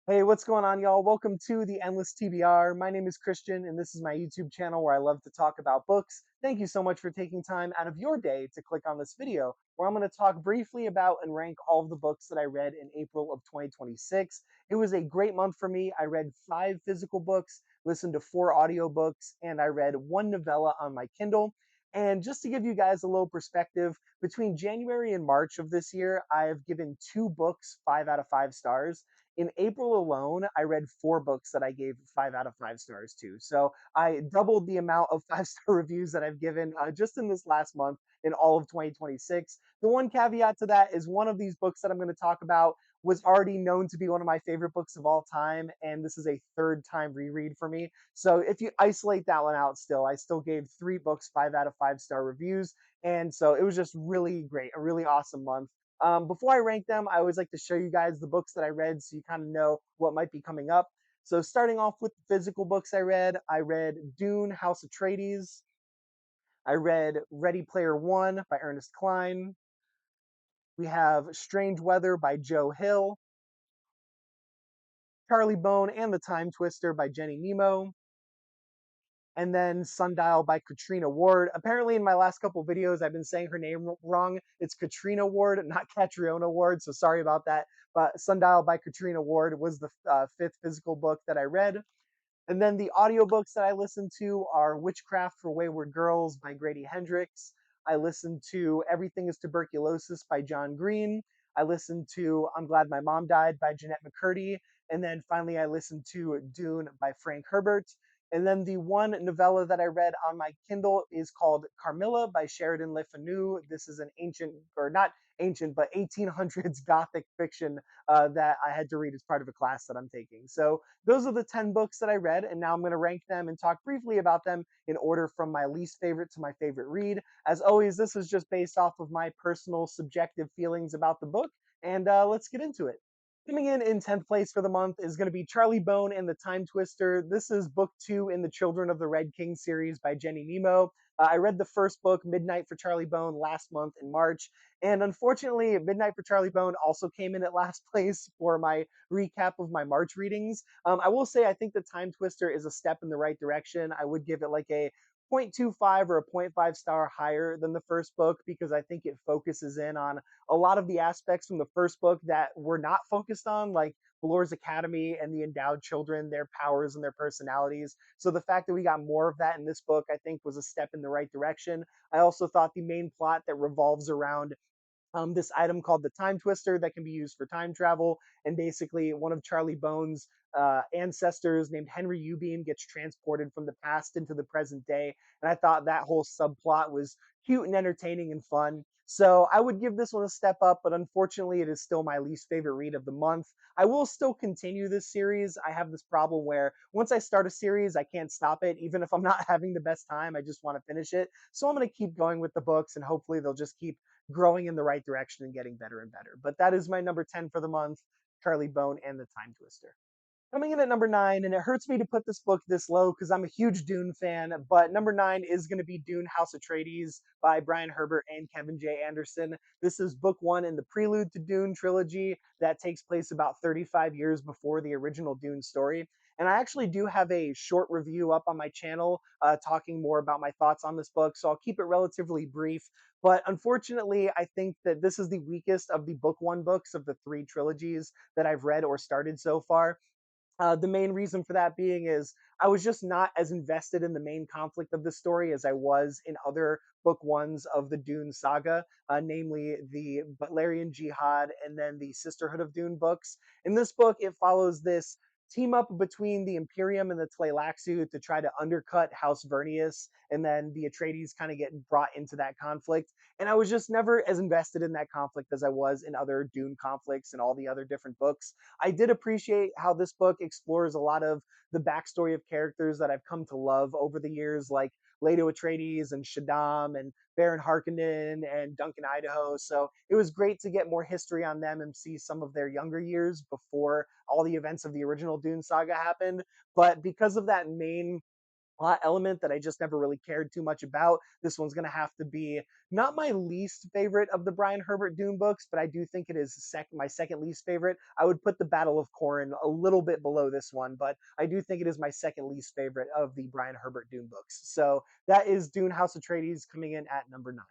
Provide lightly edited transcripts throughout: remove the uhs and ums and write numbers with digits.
Hey, what's going on, y'all? Welcome to the Endless TBR. My name is Christian, and this is my YouTube channel where I love to talk about books. Thank you so much for taking time out of your day to click on this video, where I'm going to talk briefly about and rank all of the books that I read in April of 2026. It was a great month for me. I read 5 physical books, listened to 4 audiobooks, and I read 1 novella on my Kindle. And just to give you guys a little perspective, between January and March of this year, I have given 2 books 5 out of 5 stars. In April alone, I read 4 books that I gave 5 out of 5 stars to. So I doubled the amount of 5 star reviews that I've given just in this last month in all of 2026. The one caveat to that is one of these books that I'm going to talk about was already known to be one of my favorite books of all time, and this is a third time reread for me. So if you isolate that one out, still, I still gave 3 books 5 out of 5 star reviews, and so it was just really great, a really awesome month. Before I rank them, I always like to show you guys the books that I read so you kind of know what might be coming up. So, starting off with the physical books I read Dune, House Atreides. I read Ready Player One by Ernest Cline. We have Strange Weather by Joe Hill. Charlie Bone and the Time Twister by Jenny Nemo. And then Sundial by Katrina Ward. Apparently, in my last couple videos, I've been saying her name wrong. It's Katrina Ward, not Catriona Ward. So sorry about that. But Sundial by Katrina Ward was the 5th physical book that I read. And then the audiobooks that I listened to are Witchcraft for Wayward Girls by Grady Hendrix. I listened to Everything is Tuberculosis by John Green. I listened to I'm Glad My Mom Died by Jeanette McCurdy. And then finally, I listened to Dune by Frank Herbert. And then the one novella that I read on my Kindle is called Carmilla by Sheridan Le Fanu. This is an ancient, or not ancient, but 1800s Gothic fiction that I had to read as part of a class that I'm taking. So those are the 10 books that I read, and now I'm going to rank them and talk briefly about them in order from my least favorite to my favorite read. As always, this is just based off of my personal subjective feelings about the book, and let's get into it. Coming in 10th place for the month is going to be Charlie Bone and the Time Twister. This is book 2 in the Children of the Red King series by Jenny Nemo. I read the first book, Midnight for Charlie Bone, last month in March. And unfortunately, Midnight for Charlie Bone also came in at last place for my recap of my March readings. I will say I think the Time Twister is a step in the right direction. I would give it like a 0.25 or a zero point 0.5 star higher than the first book because I think it focuses in on a lot of the aspects from the first book that were not focused on, like Valore's Academy and the endowed children, their powers and their personalities. So the fact that we got more of that in this book, I think, was a step in the right direction. I also thought the main plot that revolves around this item called the Time Twister that can be used for time travel. And basically, one of Charlie Bone's ancestors named Henry Ubeam gets transported from the past into the present day. And I thought that whole subplot was cute and entertaining and fun. So I would give this one a step up, but unfortunately, it is still my least favorite read of the month. I will still continue this series. I have this problem where once I start a series, I can't stop it. Even if I'm not having the best time, I just want to finish it. So I'm going to keep going with the books, and hopefully, they'll just keep growing in the right direction and getting better and better. But that is my number 10 for the month, Charlie Bone and the Time Twister. Coming in at number 9, and it hurts me to put this book this low because I'm a huge Dune fan, but number 9 is going to be Dune House Atreides by Brian Herbert and Kevin J. Anderson. This is book 1 in the Prelude to Dune trilogy that takes place about 35 years before the original Dune story. And I actually do have a short review up on my channel talking more about my thoughts on this book, so I'll keep it relatively brief. But unfortunately, I think that this is the weakest of the book 1 books of the 3 trilogies that I've read or started so far. The main reason for that being is I was just not as invested in the main conflict of the story as I was in other book ones of the Dune saga, namely the Butlerian Jihad and then the Sisterhood of Dune books. In this book, it follows this team up between the Imperium and the Tleilaxu to try to undercut House Vernius, and then the Atreides kind of get brought into that conflict. And I was just never as invested in that conflict as I was in other Dune conflicts and all the other different books. I did appreciate how this book explores a lot of the backstory of characters that I've come to love over the years, like Leto Atreides and Shaddam and Baron Harkonnen and Duncan Idaho. So it was great to get more history on them and see some of their younger years before all the events of the original Dune saga happened. But because of that main plot element that I just never really cared too much about. This one's gonna have to be not my least favorite of the Brian Herbert Dune books, but I do think it is my second least favorite. I would put the Battle of Corrin a little bit below this one, but I do think it is my second least favorite of the Brian Herbert Dune books. So that is Dune House Atreides coming in at number 9.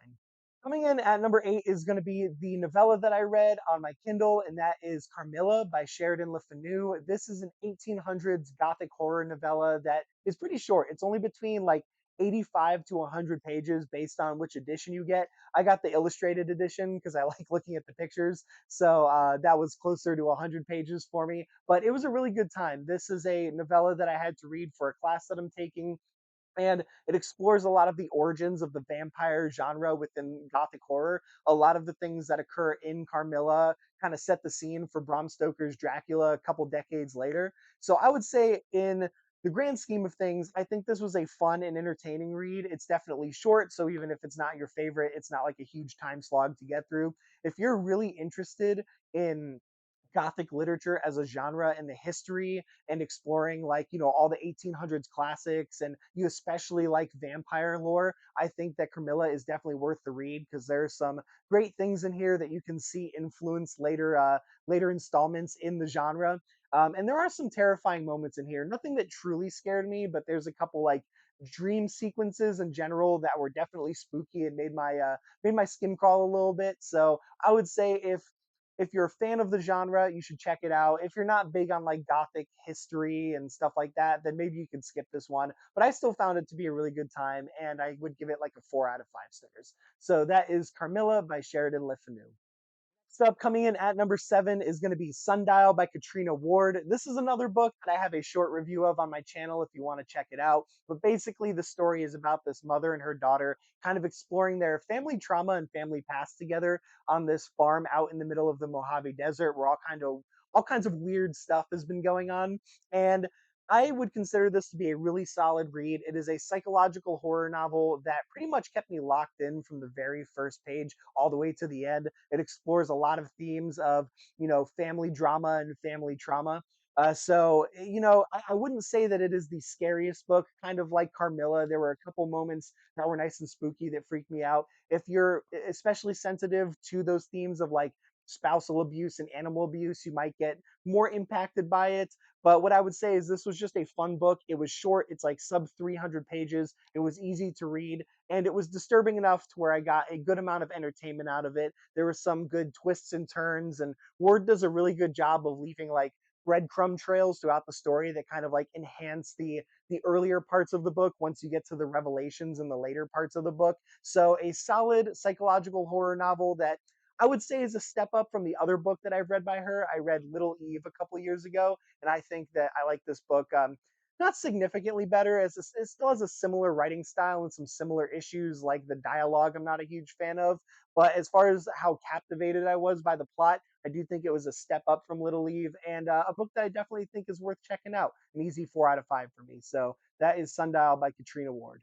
Coming in at number 8 is going to be the novella that I read on my Kindle, and that is Carmilla by Sheridan Le Fanu. This is an 1800s Gothic horror novella that is pretty short. It's only between like 85 to 100 pages based on which edition you get. I got the illustrated edition because I like looking at the pictures. So that was closer to 100 pages for me, but it was a really good time. This is a novella that I had to read for a class that I'm taking, and it explores a lot of the origins of the vampire genre within gothic horror. A lot of the things that occur in Carmilla kind of set the scene for Bram Stoker's Dracula a couple decades later. So I would say, in the grand scheme of things, I think this was a fun and entertaining read. It's definitely short, so even if it's not your favorite, it's not like a huge time slog to get through. If you're really interested in Gothic literature as a genre and the history, and exploring, like, all the 1800s classics, and you especially like vampire lore, I think that Carmilla is definitely worth the read because there's some great things in here that you can see influence later installments in the genre. And there are some terrifying moments in here. Nothing that truly scared me, but there's a couple like dream sequences in general that were definitely spooky and made my skin crawl a little bit. So I would say, if you're a fan of the genre, you should check it out. If you're not big on like gothic history and stuff like that, then maybe you can skip this one. But I still found it to be a really good time, and I would give it like a 4 out of 5 stars. So that is Carmilla by Sheridan Le Fanu. Next up, coming in at number 7, is going to be Sundial by Katrina Ward. This is another book that I have a short review of on my channel if you want to check it out. But basically, the story is about this mother and her daughter kind of exploring their family trauma and family past together on this farm out in the middle of the Mojave Desert, where all kinds of weird stuff has been going on. And I would consider this to be a really solid read. It is a psychological horror novel that pretty much kept me locked in from the very first page all the way to the end. It explores a lot of themes of, family drama and family trauma. I wouldn't say that it is the scariest book. Kind of like Carmilla, there were a couple moments that were nice and spooky that freaked me out. If you're especially sensitive to those themes of like spousal abuse and animal abuse, you might get more impacted by it. But what I would say is this was just a fun book. It was short. It's like sub 300 pages. It was easy to read, and it was disturbing enough to where I got a good amount of entertainment out of it. There were some good twists and turns, and Ward does a really good job of leaving like breadcrumb trails throughout the story that kind of like enhance the earlier parts of the book once you get to the revelations in the later parts of the book. So a solid psychological horror novel that I would say is a step up from the other book that I've read by her. I read Little Eve a couple years ago, and I think that I like this book not significantly better, as it still has a similar writing style and some similar issues like the dialogue I'm not a huge fan of. But as far as how captivated I was by the plot, I do think it was a step up from Little Eve, and a book that I definitely think is worth checking out. An easy 4 out of 5 for me. So that is Sundial by Katrina Ward.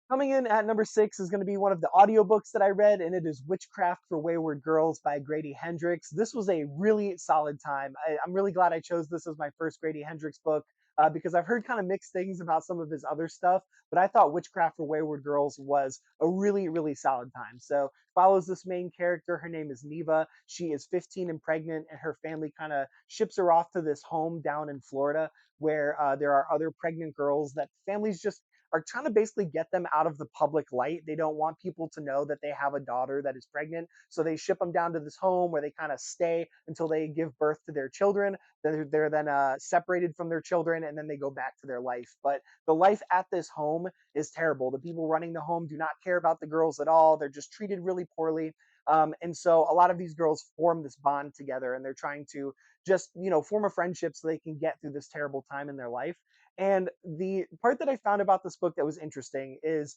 Coming in at number 6 is going to be one of the audiobooks that I read, and it is Witchcraft for Wayward Girls by Grady Hendrix. This was a really solid time. I'm really glad I chose this as my first Grady Hendrix book, because I've heard kind of mixed things about some of his other stuff, but I thought Witchcraft for Wayward Girls was a really, really solid time. So follows this main character. Her name is Neva. She is 15 and pregnant, and her family kind of ships her off to this home down in Florida where there are other pregnant girls that families just are trying to basically get them out of the public light. They don't want people to know that they have a daughter that is pregnant. So they ship them down to this home where they kind of stay until they give birth to their children. They're then separated from their children, and then they go back to their life. But the life at this home is terrible. The people running the home do not care about the girls at all. They're just treated really poorly. And so a lot of these girls form this bond together, and they're trying to just, form a friendship so they can get through this terrible time in their life. And the part that I found about this book that was interesting is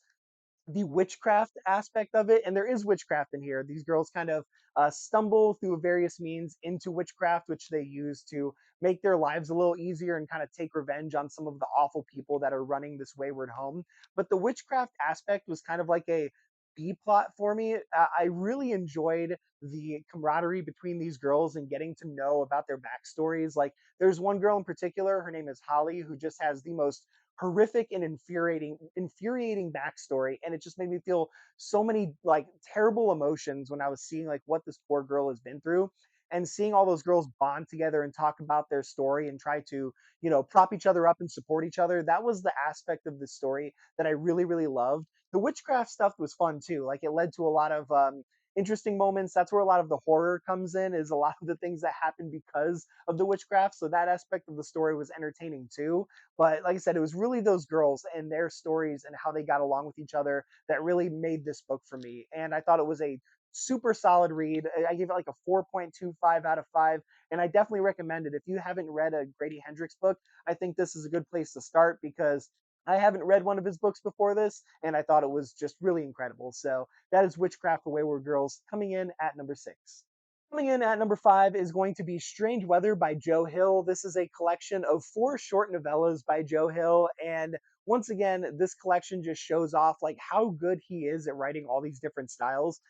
the witchcraft aspect of it. And there is witchcraft in here. These girls kind of stumble through various means into witchcraft, which they use to make their lives a little easier and kind of take revenge on some of the awful people that are running this wayward home. But the witchcraft aspect was kind of like a B plot for me. I really enjoyed the camaraderie between these girls and getting to know about their backstories. Like, there's one girl in particular, her name is Holly, who just has the most horrific and infuriating backstory, and it just made me feel so many like terrible emotions when I was seeing like what this poor girl has been through, and seeing all those girls bond together and talk about their story and try to, prop each other up and support each other. That was the aspect of the story that I really, really loved. The witchcraft stuff was fun too. Like it led to a lot of interesting moments. That's where a lot of the horror comes in, is a lot of the things that happen because of the witchcraft. So that aspect of the story was entertaining too. But like I said, it was really those girls and their stories and how they got along with each other that really made this book for me. And I thought it was a super solid read. I gave it like a 4.25 out of 5. And I definitely recommend it. If you haven't read a Grady Hendrix book, I think this is a good place to start because I haven't read one of his books before this, and I thought it was just really incredible. So that is Witchcraft for Wayward Girls, coming in at number 6. Coming in at number 5 is going to be Strange Weather by Joe Hill. This is a collection of 4 short novellas by Joe Hill, and once again, this collection just shows off like how good he is at writing all these different styles.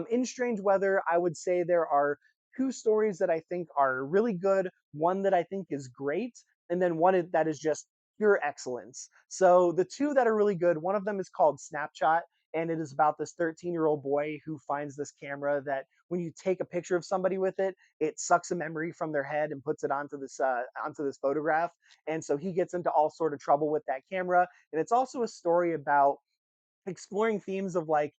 In Strange Weather, I would say there are 2 stories that I think are really good, one that I think is great, and then one that is just pure excellence. So the 2 that are really good, one of them is called Snapshot, and it is about this 13-year-old boy who finds this camera that when you take a picture of somebody with it, it sucks a memory from their head and puts it onto this photograph. And so he gets into all sort of trouble with that camera. And it's also a story about exploring themes of like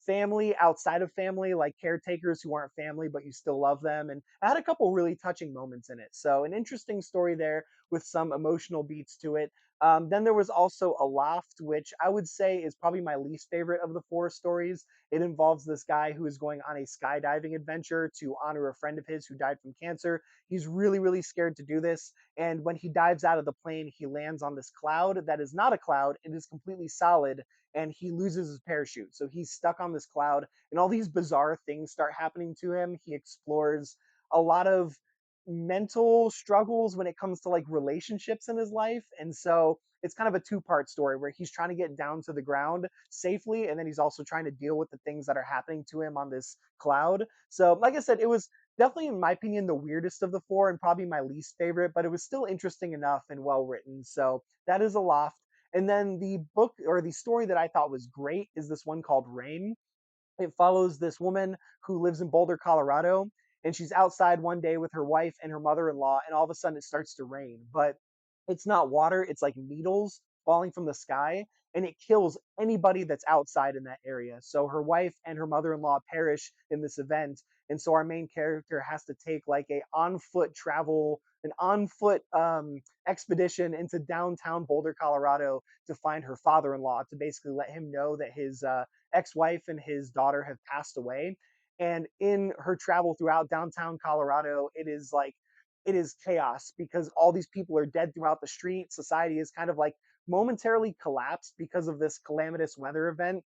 family outside of family, like caretakers who aren't family but you still love them. And I had a couple really touching moments in it. So an interesting story there with some emotional beats to it. Then there was also Aloft, which I would say is probably my least favorite of the 4 stories. It involves this guy who is going on a skydiving adventure to honor a friend of his who died from cancer. He's really, really scared to do this. And when he dives out of the plane, he lands on this cloud that is not a cloud, it is completely solid, and he loses his parachute. So he's stuck on this cloud, and all these bizarre things start happening to him. He explores a lot of mental struggles when it comes to like relationships in his life. And so it's kind of a 2-part story where he's trying to get down to the ground safely, and then he's also trying to deal with the things that are happening to him on this cloud. So, like I said, it was definitely, in my opinion, the weirdest of the 4 and probably my least favorite, but it was still interesting enough and well written. So that is Aloft. And then the book or the story that I thought was great is this one called Rain. It follows this woman who lives in Boulder, Colorado, and she's outside one day with her wife and her mother-in-law, and all of a sudden it starts to rain. But it's not water, it's like needles falling from the sky, and it kills anybody that's outside in that area. So her wife and her mother-in-law perish in this event, and so our main character has to take like an on-foot expedition into downtown Boulder, Colorado, to find her father-in-law, to basically let him know that his ex-wife and his daughter have passed away. And in her travel throughout downtown Colorado, it is chaos because all these people are dead throughout the street. Society is kind of like momentarily collapsed because of this calamitous weather event,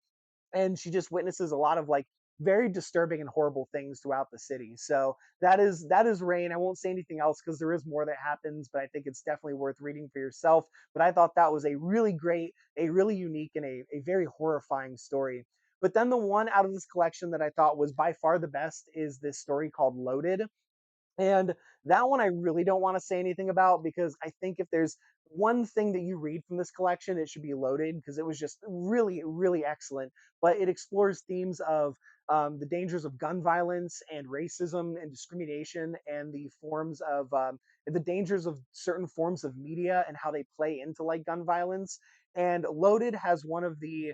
and she just witnesses a lot of like very disturbing and horrible things throughout the city. So that is Rain. I won't say anything else because there is more that happens, but I think it's definitely worth reading for yourself. But I thought that was a really great, a really unique, and a very horrifying story. But then the one out of this collection that I thought was by far the best is this story called Loaded. And that one I really don't want to say anything about because I think if there's one thing that you read from this collection, it should be Loaded because it was just really, really excellent. But it explores themes of the dangers of gun violence and racism and discrimination, and the dangers of certain forms of media and how they play into like gun violence. And Loaded has one of the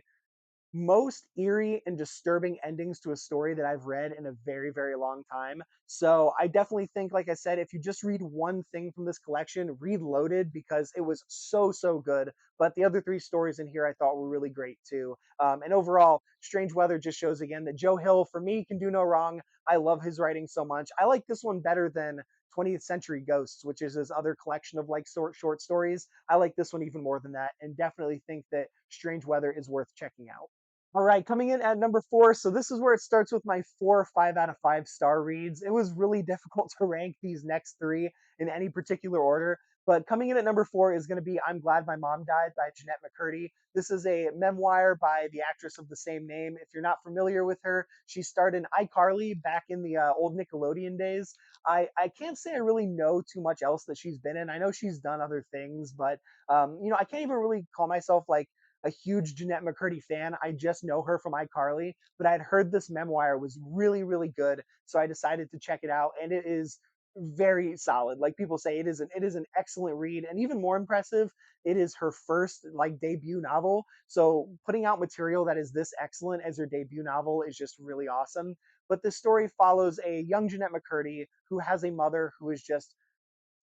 most eerie and disturbing endings to a story that I've read in a very, very long time. So I definitely think, like I said, if you just read one thing from this collection, read Loaded because it was so, so good. But the other 3 stories in here I thought were really great too. And overall, Strange Weather just shows again that Joe Hill, for me, can do no wrong. I love his writing so much. I like this one better than 20th Century Ghosts, which is his other collection of like short stories. I like this one even more than that, and definitely think that Strange Weather is worth checking out. All right, coming in at number 4. So this is where it starts with my 4 or 5 out of 5 star reads. It was really difficult to rank these next 3 in any particular order, But coming in at number 4 is going to be I'm Glad My Mom Died by Jeanette McCurdy. This is a memoir by the actress of the same name. If you're not familiar with her, she starred in iCarly back in the old Nickelodeon days. I can't say I really know too much else that she's been in. I know she's done other things, but I can't even really call myself like a huge Jeanette McCurdy fan. I just know her from iCarly, but I had heard this memoir was really, really good, so I decided to check it out, and it is very solid. Like people say, it is an excellent read, and even more impressive, it is her first like debut novel. So putting out material that is this excellent as her debut novel is just really awesome. But this story follows a young Jeanette McCurdy who has a mother who is just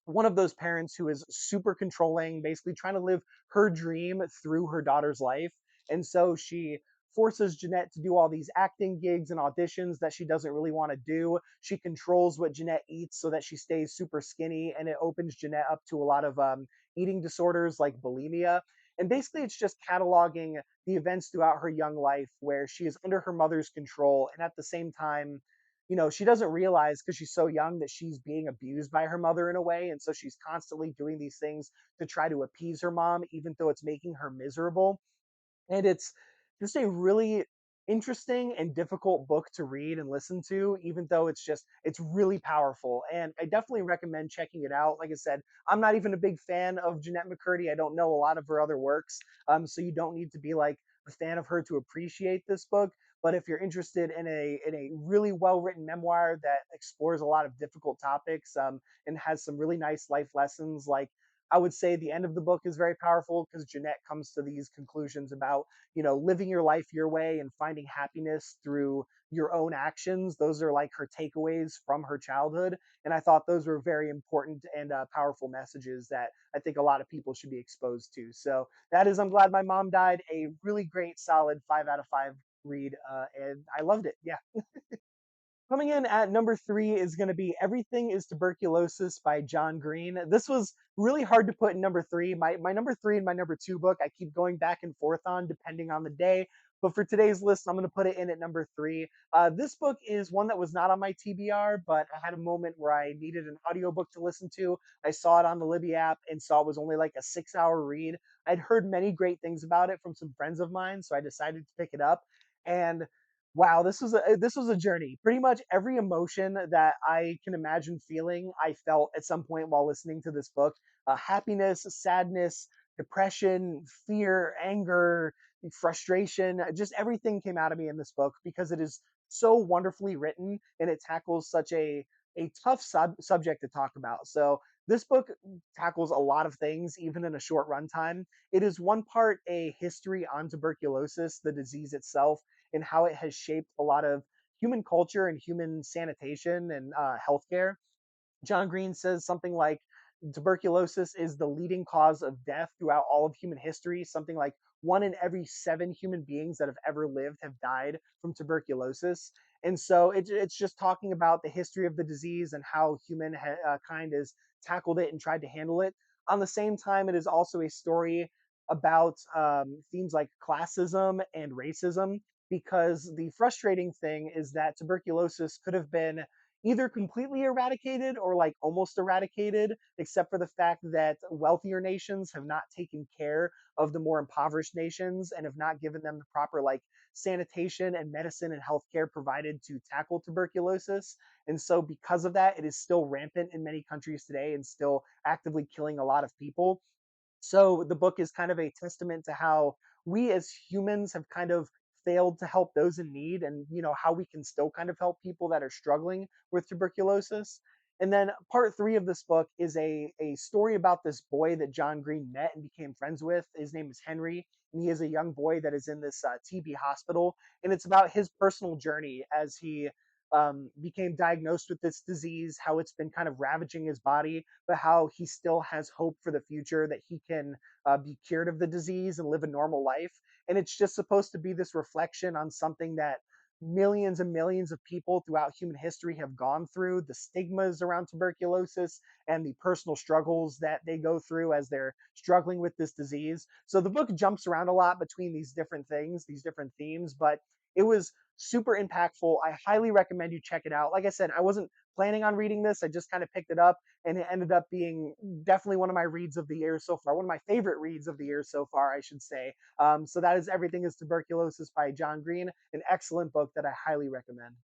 one of those parents who is super controlling, basically trying to live her dream through her daughter's life. And so she forces Jeanette to do all these acting gigs and auditions that she doesn't really want to do. She controls what Jeanette eats so that she stays super skinny, and it opens Jeanette up to a lot of eating disorders like bulimia. And basically, it's just cataloging the events throughout her young life where she is under her mother's control, and at the same time, she doesn't realize because she's so young that she's being abused by her mother in a way. And so she's constantly doing these things to try to appease her mom, even though it's making her miserable. And it's just a really interesting and difficult book to read and listen to, even though it's really powerful, and I definitely recommend checking it out. Like I said, I'm not even a big fan of Jeanette McCurdy. I don't know a lot of her other works, so you don't need to be like a fan of her to appreciate this book. But if you're interested in a really well written memoir that explores a lot of difficult topics, and has some really nice life lessons, like I would say the end of the book is very powerful because Jeanette comes to these conclusions about, living your life your way and finding happiness through your own actions. Those are like her takeaways from her childhood. And I thought those were very important and powerful messages that I think a lot of people should be exposed to. So that is I'm Glad My Mom Died, a really great, solid 5 out of 5 read. And I loved it. Yeah. Coming in at number 3 is going to be Everything is Tuberculosis by John Green. This was really hard to put in number 3. My number 3 and my number 2 book, I keep going back and forth on depending on the day. But for today's list, I'm going to put it in at number 3. This book is one that was not on my TBR, but I had a moment where I needed an audiobook to listen to. I saw it on the Libby app and saw it was only like a 6-hour read. I'd heard many great things about it from some friends of mine, so I decided to pick it up. And wow, this was a journey. Pretty much every emotion that I can imagine feeling, I felt at some point while listening to this book. Happiness, sadness, depression, fear, anger, frustration, just everything came out of me in this book because it is so wonderfully written and it tackles such a tough subject to talk about. So this book tackles a lot of things, even in a short runtime. It is one part a history on tuberculosis, the disease itself, and how it has shaped a lot of human culture and human sanitation and healthcare. John Green says something like tuberculosis is the leading cause of death throughout all of human history. Something like 1 in every 7 human beings that have ever lived have died from tuberculosis. And so it's just talking about the history of the disease and how human kind has tackled it and tried to handle it. On the same time, it is also a story about themes like classism and racism, because the frustrating thing is that tuberculosis could have been either completely eradicated or like almost eradicated, except for the fact that wealthier nations have not taken care of the more impoverished nations and have not given them the proper like sanitation and medicine and healthcare provided to tackle tuberculosis. And so, because of that, it is still rampant in many countries today and still actively killing a lot of people. So the book is kind of a testament to how we as humans have kind of failed to help those in need, and how we can still kind of help people that are struggling with tuberculosis. And then part 3 of this book is a story about this boy that John Green met and became friends with. His name is Henry, and he is a young boy that is in this TB hospital. And it's about his personal journey as he became diagnosed with this disease, how it's been kind of ravaging his body, but how he still has hope for the future that he can be cured of the disease and live a normal life. And it's just supposed to be this reflection on something that millions and millions of people throughout human history have gone through, the stigmas around tuberculosis and the personal struggles that they go through as they're struggling with this disease. So the book jumps around a lot between these different things, these different themes, but it was super impactful. I highly recommend you check it out. Like I said, I wasn't planning on reading this. I just kind of picked it up, and it ended up being definitely one of my reads of the year so far, one of my favorite reads of the year so far, I should say. So that is Everything is Tuberculosis by John Green, an excellent book that I highly recommend.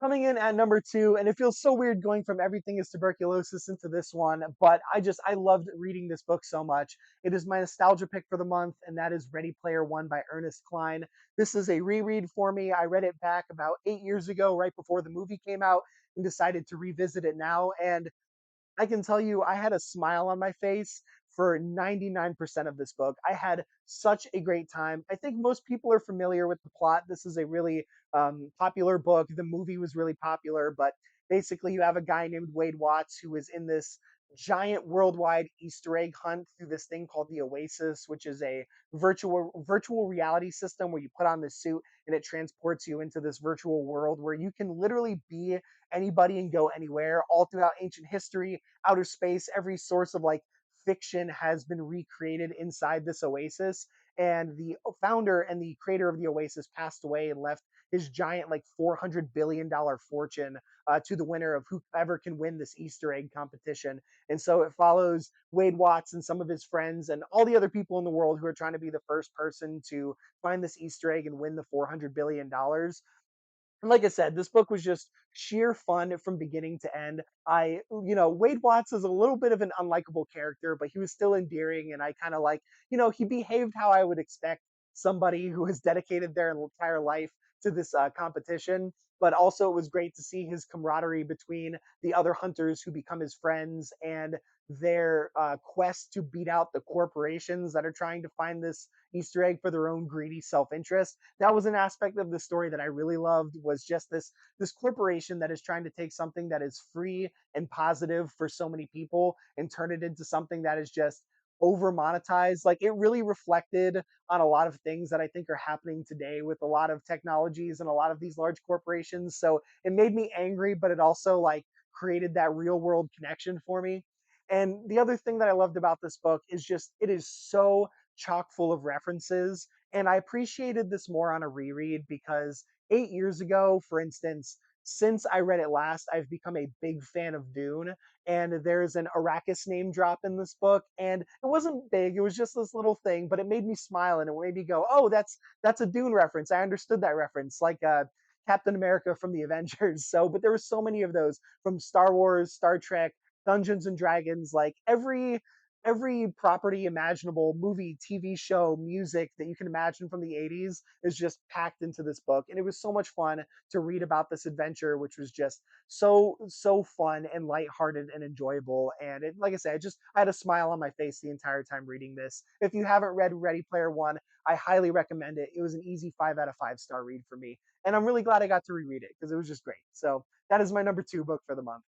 Coming in at number two, and it feels so weird going from Everything is Tuberculosis into this one, but I loved reading this book so much. It is my nostalgia pick for the month, and that is Ready Player One by Ernest Cline. This is a reread for me. I read it back about 8 years ago, right before the movie came out, and decided to revisit it now. And I can tell you, I had a smile on my face for 99% of this book. I had such a great time. I think most people are familiar with the plot. This is a really popular book. The movie was really popular, but basically, you have a guy named Wade Watts who is in this giant worldwide Easter egg hunt through this thing called the Oasis, which is a virtual reality system where you put on this suit and it transports you into this virtual world where you can literally be anybody and go anywhere all throughout ancient history, outer space. Every source of like fiction has been recreated inside this oasis. And the founder and the creator of the oasis passed away and left his giant, like $400 billion fortune to the winner of whoever can win this Easter egg competition. And so it follows Wade Watts and some of his friends and all the other people in the world who are trying to be the first person to find this Easter egg and win the $400 billion. And like I said, this book was just sheer fun from beginning to end. Wade Watts is a little bit of an unlikable character, but he was still endearing. And I kind of like, he behaved how I would expect somebody who has dedicated their entire life to this competition. But also, it was great to see his camaraderie between the other hunters who become his friends and their quest to beat out the corporations that are trying to find this Easter egg for their own greedy self-interest. That was an aspect of the story that I really loved, was just this corporation that is trying to take something that is free and positive for so many people and turn it into something that is just over monetized. Like, it really reflected on a lot of things that I think are happening today with a lot of technologies and a lot of these large corporations. So it made me angry, but it also like created that real world connection for me. And the other thing that I loved about this book is just it is so chock full of references. And I appreciated this more on a reread because 8 years ago, for instance, since I read it last, I've become a big fan of Dune. And there's an Arrakis name drop in this book. And it wasn't big, it was just this little thing, but it made me smile and it made me go, oh, that's a Dune reference. I understood that reference. Like Captain America from the Avengers. So, but there were so many of those from Star Wars, Star Trek, Dungeons and Dragons, like every property imaginable, movie, TV show, music that you can imagine from the 80s is just packed into this book. And it was so much fun to read about this adventure, which was just so fun and lighthearted and enjoyable. And it, like I said, I had a smile on my face the entire time reading this. If you haven't read Ready Player One, I highly recommend it. It was an easy 5 out of 5 star read for me. And I'm really glad I got to reread it because it was just great. So that is my number two book for the month.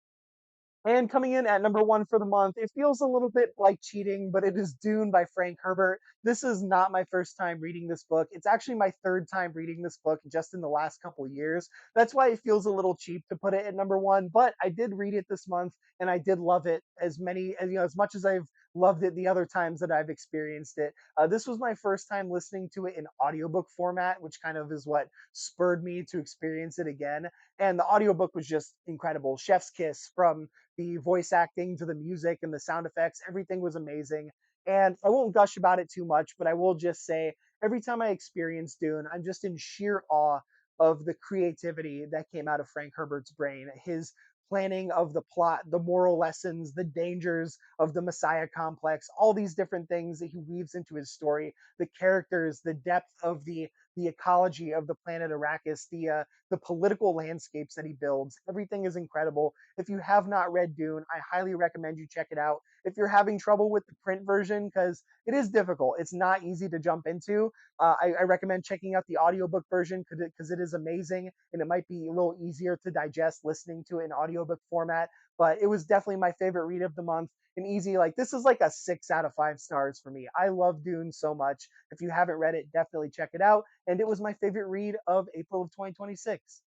And coming in at number one for the month, it feels a little bit like cheating, but it is Dune by Frank Herbert. This is not my first time reading this book. It's actually my third time reading this book just in the last couple years. That's why it feels a little cheap to put it at number one, but I did read it this month and I did love it as much as I've loved it the other times that I've experienced it. This was my first time listening to it in audiobook format, which kind of is what spurred me to experience it again. And the audiobook was just incredible. Chef's kiss, from the voice acting to the music and the sound effects. Everything was amazing. And I won't gush about it too much, but I will just say every time I experience Dune, I'm just in sheer awe of the creativity that came out of Frank Herbert's brain. His planning of the plot, the moral lessons, the dangers of the Messiah complex, all these different things that he weaves into his story, the characters, the depth of the ecology of the planet Arrakis, the political landscapes that he builds. Everything is incredible. If you have not read Dune, I highly recommend you check it out. If you're having trouble with the print version, because it is difficult, it's not easy to jump into, I recommend checking out the audiobook version because it is amazing and it might be a little easier to digest listening to it in audiobook format. But it was definitely my favorite read of the month. An easy, like, this is like a 6 out of 5 stars for me. I love Dune so much. If you haven't read it, definitely check it out. And it was my favorite read of April of 2026.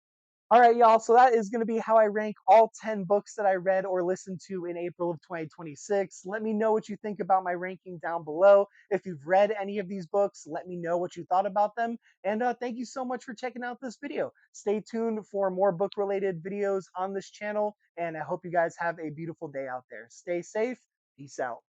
All right, y'all. So that is going to be how I rank all 10 books that I read or listened to in April of 2026. Let me know what you think about my ranking down below. If you've read any of these books, let me know what you thought about them. And thank you so much for checking out this video. Stay tuned for more book related videos on this channel. And I hope you guys have a beautiful day out there. Stay safe. Peace out.